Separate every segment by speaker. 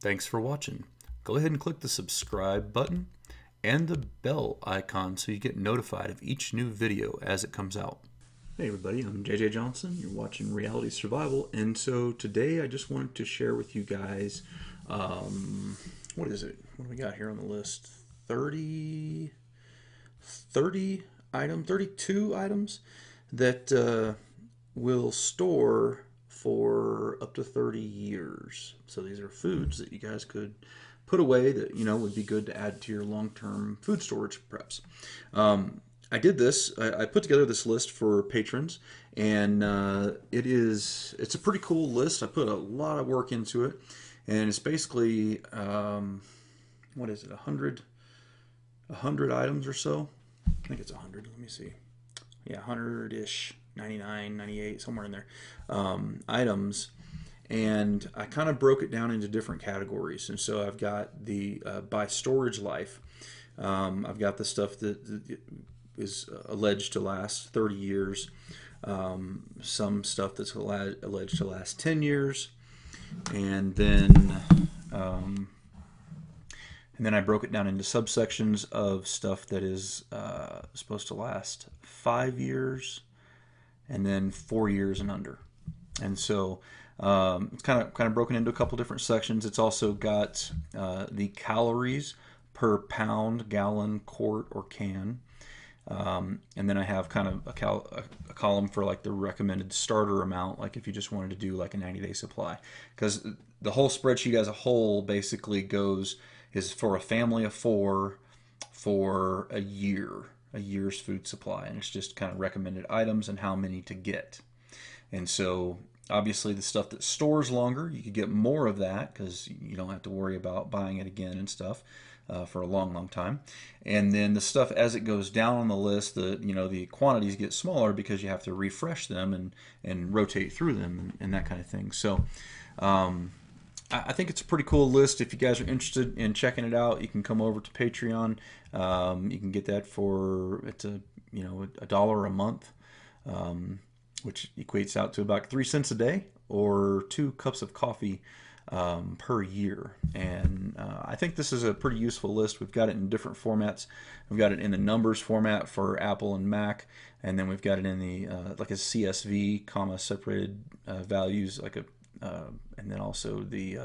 Speaker 1: Thanks for watching. Go ahead and click the subscribe button and the bell icon so you get notified of each new video as it comes out. Hey everybody, I'm JJ Johnson. You're watching Reality Survival, and so today I just wanted to share with you guys, what is it? What do we got here on the list? 32 items that will store for up to 30 years. So these are foods that you guys could put away that, would be good to add to your long-term food storage preps. I did this. I put together this list for patrons, and it's a pretty cool list. I put a lot of work into it, and it's basically what is it? 100 items or so. I think it's 100. Let me see. Yeah, 100-ish, 99, 98, somewhere in there. Items. And I kind of broke it down into different categories. And so I've got the by storage life. I've got the stuff that is alleged to last 30 years. Some stuff that's alleged to last 10 years. And then I broke it down into subsections of stuff that is supposed to last 5 years, and then 4 years and under. And so it's kind of broken into a couple different sections. It's also got the calories per pound, gallon, quart, or can. And then I have kind of a column for like the recommended starter amount, like if you just wanted to do like a 90-day supply. Because the whole spreadsheet as a whole basically is for a family of 4 for a year's food supply. And it's just kind of recommended items and how many to get. And so obviously the stuff that stores longer, you could get more of that because you don't have to worry about buying it again and stuff for a long time. And then the stuff as it goes down on the list, the quantities get smaller because you have to refresh them and rotate through them and that kind of thing. So I think it's a pretty cool list. If you guys are interested in checking it out, you can come over to Patreon. You can get that for $1 a month, which equates out to about 3 cents a day or 2 cups of coffee per year. And I think this is a pretty useful list. We've got it in different formats. We've got it in the numbers format for Apple and Mac, and then we've got it in the like a CSV, comma separated values, like and then also the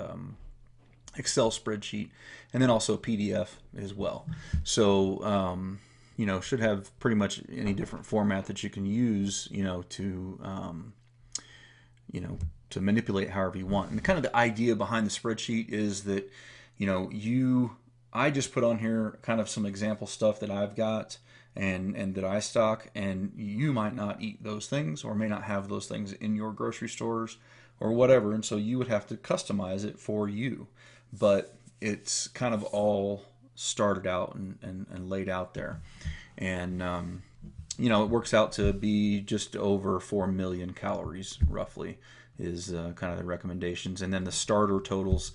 Speaker 1: Excel spreadsheet, and then also PDF as well. So should have pretty much any different format that you can use, to manipulate however you want. And kind of the idea behind the spreadsheet is that, I just put on here kind of some example stuff that I've got and that I stock, and you might not eat those things or may not have those things in your grocery stores or whatever, and so you would have to customize it for you. But it's kind of all started out and laid out there. And it works out to be just over 4 million calories roughly is kind of the recommendations. And then the starter totals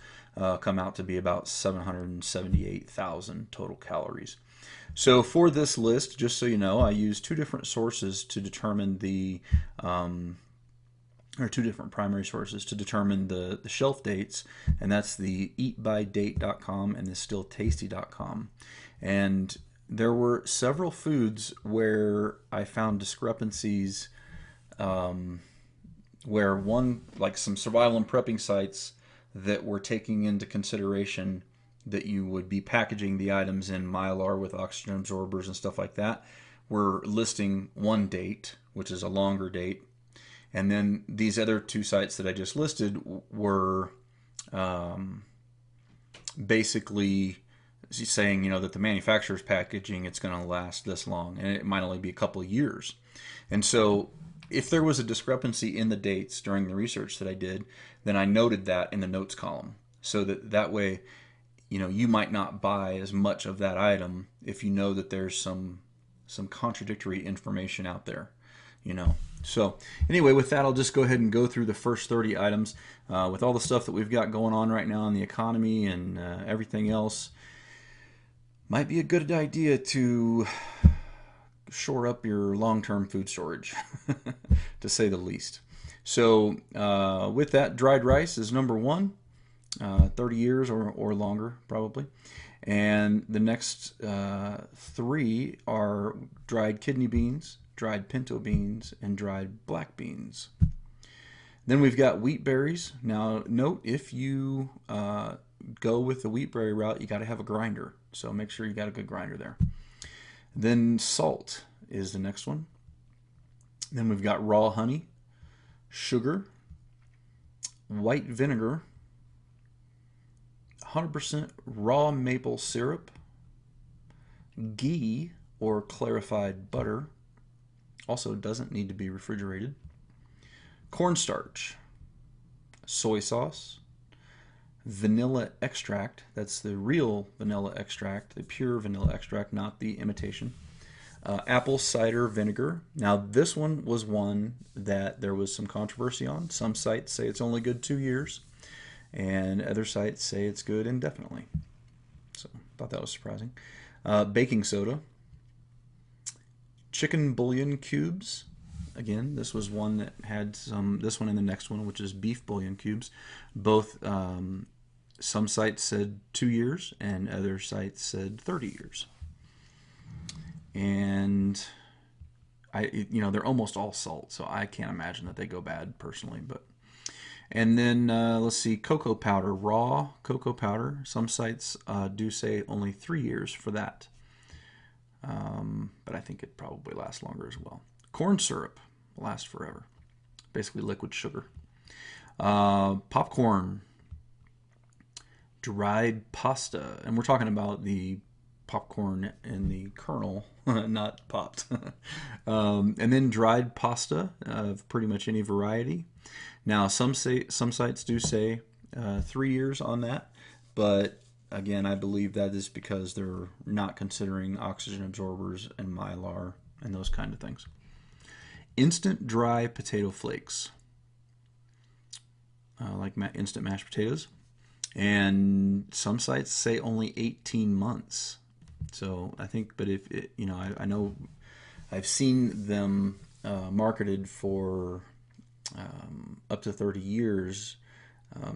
Speaker 1: come out to be about 778,000 total calories. So for this list, just so you know, I use 2 different sources to determine or 2 different primary sources to determine the shelf dates, and that's the eatbydate.com and the stilltasty.com. And there were several foods where I found discrepancies, where like some survival and prepping sites that were taking into consideration that you would be packaging the items in Mylar with oxygen absorbers and stuff like that, were listing one date, which is a longer date. And then these other 2 sites that I just listed were basically saying, that the manufacturer's packaging, it's going to last this long, and it might only be a couple of years. And so if there was a discrepancy in the dates during the research that I did, then I noted that in the notes column, so that way, you might not buy as much of that item if you know that there's some contradictory information out there, So anyway, with that, I'll just go ahead and go through the first 30 items. With all the stuff that we've got going on right now in the economy and everything else, might be a good idea to shore up your long-term food storage, to say the least. So with that, dried rice is number 1. 30 years or longer, probably. And the next three are dried kidney beans, dried pinto beans, and dried black beans. Then we've got wheat berries. Now, note if you go with the wheat berry route, you got to have a grinder. So make sure you got a good grinder there. Then salt is the next one. Then we've got raw honey, sugar, white vinegar, 100% raw maple syrup, ghee or clarified butter, also doesn't need to be refrigerated, cornstarch, soy sauce, vanilla extract, that's the real vanilla extract, the pure vanilla extract, not the imitation, apple cider vinegar. Now this one was one that there was some controversy on. Some sites say it's only good 2 years, and other sites say it's good indefinitely. So I thought that was surprising. Baking soda, chicken bouillon cubes. Again, this was one that had some, this one and the next one, which is beef bouillon cubes. Both, some sites said 2 years and other sites said 30 years. And they're almost all salt, so I can't imagine that they go bad personally. And then let's see, cocoa powder, raw cocoa powder. Some sites do say only 3 years for that, but I think it probably lasts longer as well. Corn syrup will last forever, basically liquid sugar. Popcorn, dried pasta, and we're talking about the popcorn in the kernel, not popped. And then dried pasta of pretty much any variety. Now, some sites do say 3 years on that, but again, I believe that is because they're not considering oxygen absorbers and mylar and those kind of things. Instant dry potato flakes, like instant mashed potatoes, and some sites say only 18 months. So I think, but if it, I know I've seen them marketed for up to 30 years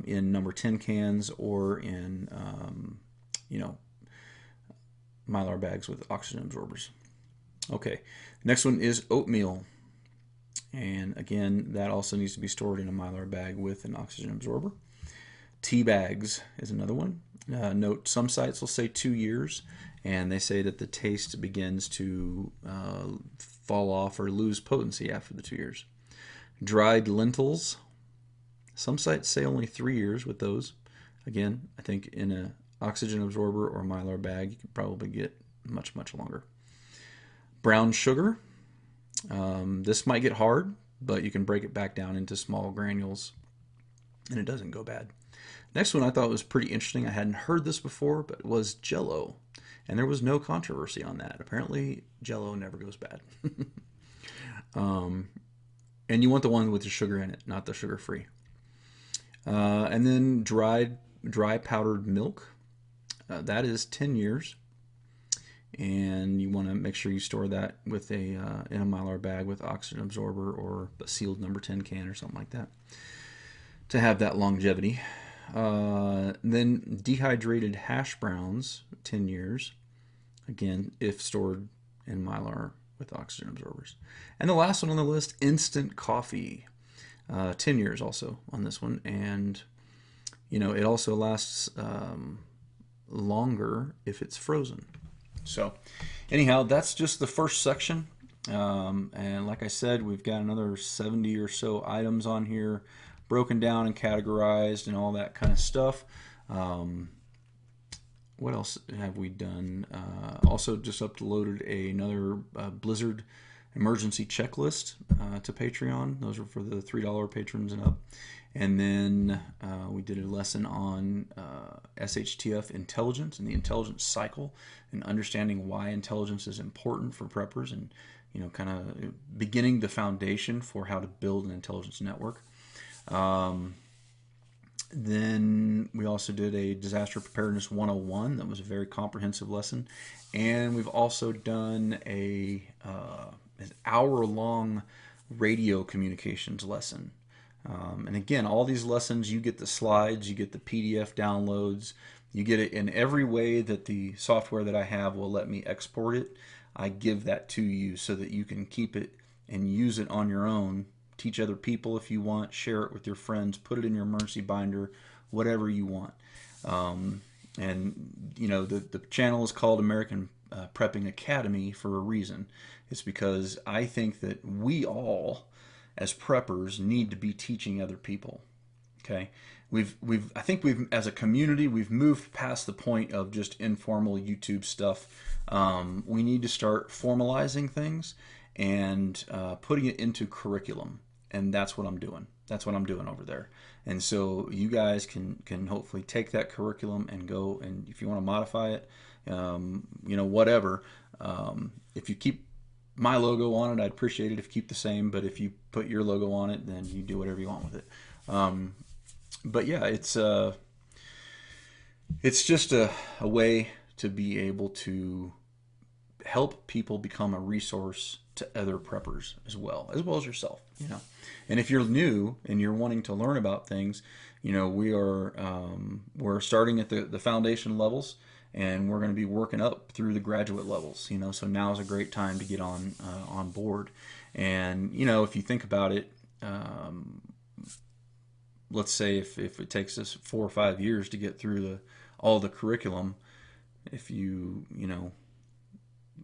Speaker 1: in number 10 cans or in mylar bags with oxygen absorbers. Okay, next one is oatmeal, and again that also needs to be stored in a mylar bag with an oxygen absorber. Tea bags is another one. Note some sites will say 2 years, and they say that the taste begins to fall off or lose potency after the 2 years. Dried lentils, some sites say only 3 years with those. Again, I think in an oxygen absorber or mylar bag you could probably get much, much longer. Brown sugar, this might get hard, but you can break it back down into small granules and it doesn't go bad. Next one I thought was pretty interesting. I hadn't heard this before, but it was Jell-O, and there was no controversy on that. Apparently Jell-O never goes bad. And you want the one with the sugar in it, not the sugar-free. And then dry powdered milk, that is 10 years, and you want to make sure you store that with in a mylar bag with oxygen absorber or a sealed number 10 can or something like that to have that longevity. Then dehydrated hash browns, 10 years, again if stored in mylar with oxygen absorbers. And the last one on the list, instant coffee, 10 years also on this one, and it also lasts longer if it's frozen. So anyhow, that's just the first section, and like I said, we've got another 70 or so items on here broken down and categorized and all that kind of stuff. What else have we done? Also just uploaded another Blizzard emergency checklist to Patreon. Those are for the $3 patrons and up. And then we did a lesson on SHTF intelligence and the intelligence cycle and understanding why intelligence is important for preppers and kind of beginning the foundation for how to build an intelligence network. Then we also did a Disaster Preparedness 101. That was a very comprehensive lesson. And we've also done an hour-long radio communications lesson. And again, all these lessons, you get the slides, you get the PDF downloads, you get it in every way that the software that I have will let me export it. I give that to you so that you can keep it and use it on your own. Teach other people if you want, share it with your friends, put it in your emergency binder, whatever you want. And you know, the channel is called American Prepping Academy for a reason. It's because I think that we all, as preppers, need to be teaching other people. Okay, I think we've as a community we've moved past the point of just informal YouTube stuff. We need to start formalizing things and putting it into curriculum, and that's what I'm doing. That's what I'm doing over there. And so you guys can hopefully take that curriculum and go, and if you want to modify it, you know, whatever. If you keep my logo on it, I'd appreciate it if you keep the same. But if you put your logo on it, then you do whatever you want with it. But yeah, it's just a way to be able to help people become a resource to other preppers as well as yourself. You know, and if you're new and you're wanting to learn about things, you know, we're starting at the foundation levels, and we're going to be working up through the graduate levels. You know, so now is a great time to get on board. And you know, if you think about it. Let's say if it takes us 4 or 5 years to get through all the curriculum, if you know,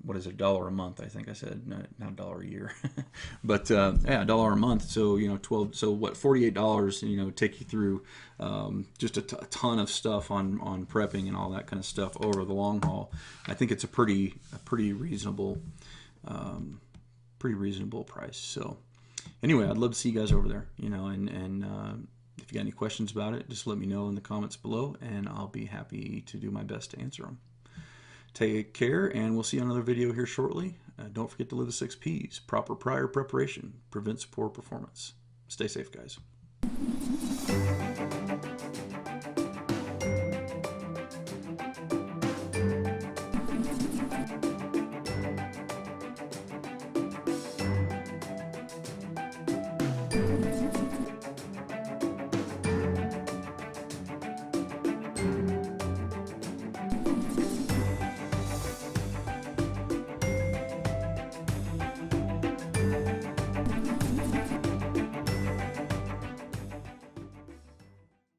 Speaker 1: what is it, $1 a month? I think I said not $1 a year, but yeah, $1 a month. So you know, 12. So what, $48? You know, take you through just a ton of stuff on prepping and all that kind of stuff over the long haul. I think it's a pretty reasonable price. So anyway, I'd love to see you guys over there. You know, and if you got any questions about it, just let me know in the comments below, and I'll be happy to do my best to answer them. Take care, and we'll see you on another video here shortly. Don't forget to live the 6 Ps. Proper prior preparation prevents poor performance. Stay safe, guys.